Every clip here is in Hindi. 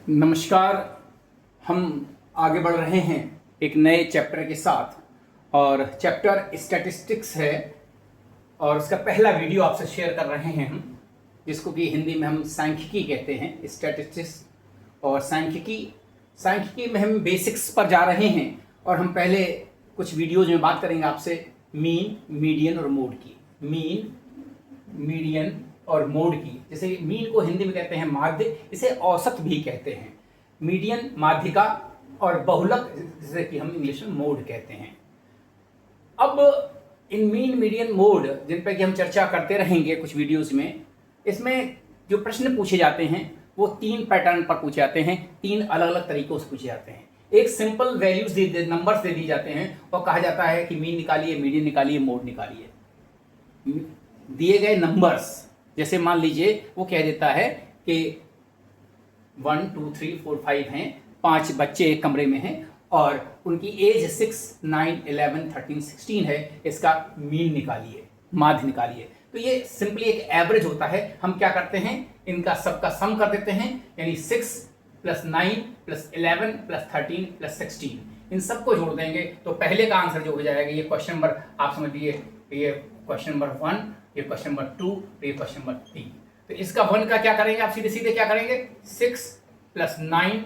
नमस्कार। हम आगे बढ़ रहे हैं एक नए चैप्टर के साथ और चैप्टर स्टैटिस्टिक्स है और उसका पहला वीडियो आपसे शेयर कर रहे हैं हम, जिसको कि हिंदी में हम सांख्यिकी कहते हैं। स्टैटिस्टिक्स और सांख्यिकी में हम बेसिक्स पर जा रहे हैं और हम पहले कुछ वीडियोज में बात करेंगे आपसे मीन, मीडियन और मोड की। मीन, मीडियन और मोड की। जैसे मीन को हिंदी में कहते हैं माध्य, इसे औसत भी कहते हैं। मीडियन माध्यिका और बहुलक जिसे कि हम इंग्लिश में मोड कहते हैं। अब इन मीन, मीडियन, मोड जिन पर कि हम चर्चा करते रहेंगे कुछ वीडियोस में, इसमें जो प्रश्न पूछे जाते हैं वो 3 पैटर्न पर पूछे जाते हैं, 3 अलग अलग तरीकों से पूछे जाते हैं। एक सिंपल वैल्यूज नंबर्स दे दी जाते हैं और कहा जाता है कि मीन निकालिए, मीडियन निकालिए, मोड निकालिए। दिए गए नंबर्स, जैसे मान लीजिए वो कह देता है कि 1 2 3 4 5 हैं, 5 बच्चे एक कमरे में हैं और उनकी एज 6 9 11 13 16 है, इसका मीन निकालिए, माध्य निकालिए। तो ये सिंपली एक एवरेज होता है। हम क्या करते हैं, इनका सबका सम कर देते हैं, यानी 6 + 9 + 11 + 13 + 16, इन सबको जोड़ देंगे तो पहले का आंसर जो हो जाएगा, ये क्वेश्चन नंबर आप समझ लीजिए, ये क्वेश्चन नंबर 1, ये क्वेश्चन नंबर 2, ये क्वेश्चन नंबर 3। तो इसका 1 का क्या करेंगे आप, सीधे सीधे क्या करेंगे, 6 + 9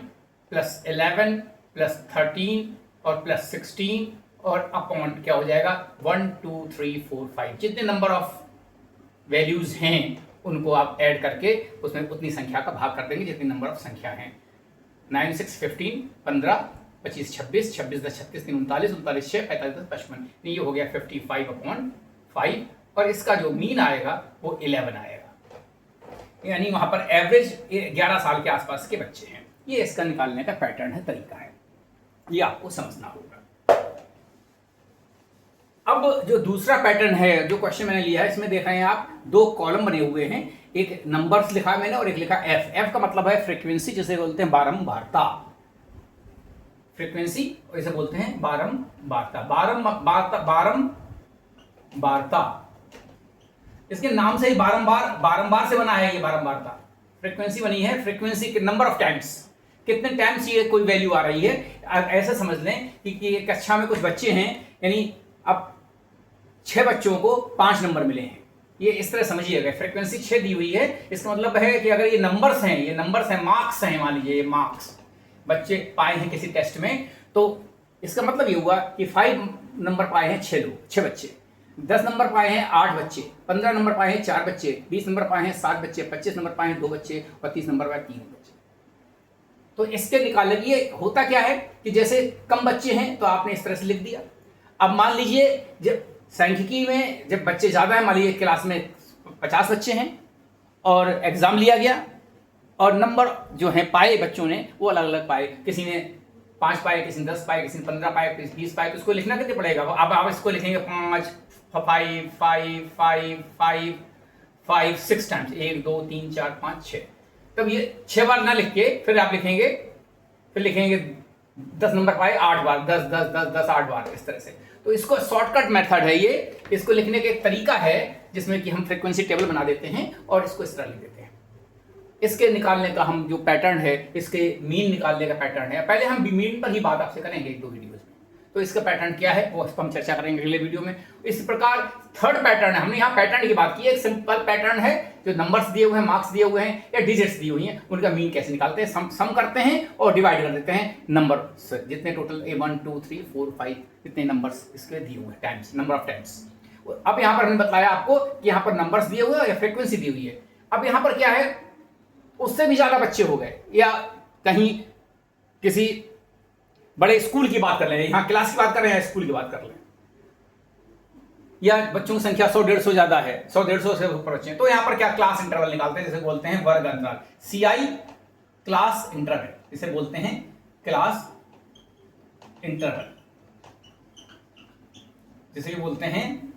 + 11 + 13 और +16 और अपॉन क्या हो जाएगा 1 2 3 4 5, जितने नंबर ऑफ वैल्यूज हैं उनको आप ऐड करके उसमें उतनी संख्या का भाग कर देंगे जितनी नंबर ऑफ संख्या हैं। 9 6 15, 15 25 26, 26 10 36 3 39, 39 6 45 10 55, ये हो गया 55/5 और इसका जो मीन आएगा वो 11 आएगा, यानी वहां पर एवरेज 11 साल के आसपास के बच्चे हैं। ये इसका निकालने का पैटर्न है, तरीका है, ये आपको समझना होगा। अब जो दूसरा पैटर्न है, जो क्वेश्चन मैंने लिया है, इसमें देख रहे हैं आप 2 कॉलम बने हुए हैं, एक नंबर्स लिखा है मैंने और एक लिखा एफ। एफ का मतलब है फ्रीक्वेंसी, जिसे बोलते हैं बारंबारता। फ्रीक्वेंसी और इसे बोलते हैं बारंबारता। बारंबारता इसके नाम से ही बारंबार से बना है। ये बारंबारता फ्रीक्वेंसी बनी है, फ्रीक्वेंसी के नंबर ऑफ टाइम्स, कितने टाइम्स ये कोई वैल्यू आ रही है। ऐसा समझ लें कि कक्षा में कुछ बच्चे हैं, यानी अब 6 बच्चों को 5 नंबर मिले हैं, ये इस तरह समझिएगा। फ्रीक्वेंसी 6 दी हुई है, इसका मतलब है कि अगर ये नंबर्स हैं, मार्क्स हैं, मान लीजिए ये मार्क्स बच्चे पाए हैं किसी टेस्ट में, तो इसका मतलब ये हुआ कि 5 नंबर पाए हैं 6 बच्चे, 10 नंबर पाए हैं 8 बच्चे, 15 नंबर पाए हैं 4 बच्चे, 20 नंबर पाए हैं 7 बच्चे, 25 नंबर पाए हैं 2 बच्चे और 30 नंबर पाए 3 बच्चे। तो इसके निकालने के लिए होता क्या है कि जैसे कम बच्चे हैं तो आपने इस तरह से लिख दिया। अब मान लीजिए जब सांख्यिकी में जब बच्चे ज़्यादा हैं, मान लीजिए क्लास में 50 बच्चे हैं और एग्ज़ाम लिया गया और नंबर जो हैं पाए बच्चों ने वो अलग अलग पाए, किसी ने 5 पाए, किसी ने 10 पाए, किसी ने 15 पाए, किसी 20 पाए, तो उसको लिखना कितने पड़ेगा। अब आप इसको लिखेंगे 5 5 5 5 5 5 6 टाइम्स, 1 2 3 4 5 6। तब ये 6 बार ना लिख के फिर आप लिखेंगे, 10 नंबर पाए 8 बार, 10 10 10 10 8 बार, इस तरह से। तो इसको शॉर्टकट मेथड है ये, इसको लिखने का एक तरीका है जिसमें कि हम फ्रीक्वेंसी टेबल बना देते हैं और इसको इस तरह लिख देते हैं। इसके निकालने का हम जो पैटर्न है, इसके मीन निकालने का पैटर्न है। पहले हम मीन पर ही बात आपसे करेंगे 1-2 वीडियोस में, तो इसका पैटर्न क्या है वो हम चर्चा करेंगे अगले वीडियो में। इस प्रकार थर्ड पैटर्न है, हमने यहाँ पैटर्न की बात की है। एक सिंपल पैटर्न है, जो नंबर्स दिए हुए हैं, मार्क्स दिए हुए हैं या डिजिट्स दी हुई हैं, उनका मीन कैसे निकालते हैं, सम करते हैं और डिवाइड कर देते हैं नंबर से, जितने टोटल 1 2 3 4 5 जितने नंबर्स इसके दिए हुए हैं, टाइम्स, नंबर ऑफ टाइम्स। अब यहाँ पर हमने बताया आपको कि यहाँ पर नंबर्स दिए हुए हैं या फ्रीक्वेंसी दी हुई है। अब यहाँ पर क्या है, उससे भी ज्यादा बच्चे हो गए या कहीं किसी बड़े स्कूल की बात कर लें, यहां क्लास की बात कर रहे हैं, स्कूल की बात कर लें, या बच्चों की संख्या 100-150 ज्यादा है, 100-150 से ऊपर बच्चे हैं, तो यहां पर क्या क्लास इंटरवल निकालते हैं, जिसे बोलते हैं वर्ग अंतराल, CI क्लास इंटरवल, जिसे बोलते हैं क्लास इंटरवल, जिसे बोलते हैं,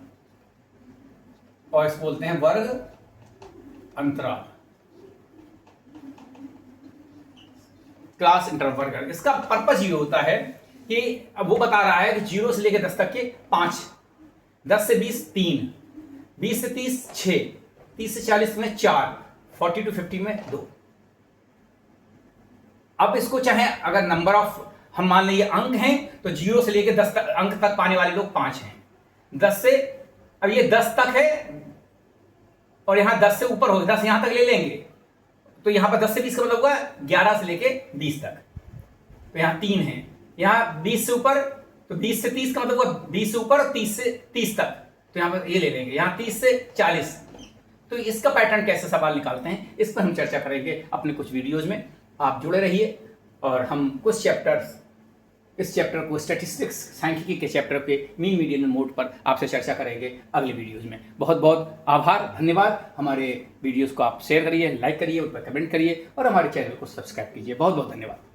और इसको बोलते हैं वर्ग अंतराल, क्लास इंटरवल। इसका पर्पस ये होता है कि अब वो बता रहा है कि 0 से लेकर 10 तक के 5, 10 से 20 3, 20 से 30 6, 30 से 40 में 4, 40 to 50 में 2। अब इसको चाहे अगर नंबर ऑफ हम मान लीजिए अंक हैं तो 0 से लेकर 10 तक अंक तक पाने वाले लोग 5 हैं। 10 से, अब ये 10 तक है और यहां 10 से ऊपर हो गया, 10 यहां तक ले लेंगे तो यहां पर 10 से 20 का मतलब हुआ 11 से लेके 20 तक, तो यहां 3 है। यहां 20 से ऊपर तो 20 से 30 का मतलब हुआ 20 से ऊपर, 30 से 30 तक, तो यहां पर ये ले लेंगे। यहां 30 से 40, तो इसका पैटर्न कैसे सवाल निकालते हैं इस पर हम चर्चा करेंगे अपने कुछ वीडियोज में। आप जुड़े रहिए और हम कुछ चैप्टर्स, इस चैप्टर को स्टैटिस्टिक्स सांख्यिकी के चैप्टर के मीन मीडियन मोड पर आपसे चर्चा करेंगे अगले वीडियोज में। बहुत बहुत आभार, धन्यवाद। हमारे वीडियोस को आप शेयर करिए, लाइक करिए, उस पर कमेंट करिए और हमारे चैनल को सब्सक्राइब कीजिए। बहुत बहुत धन्यवाद।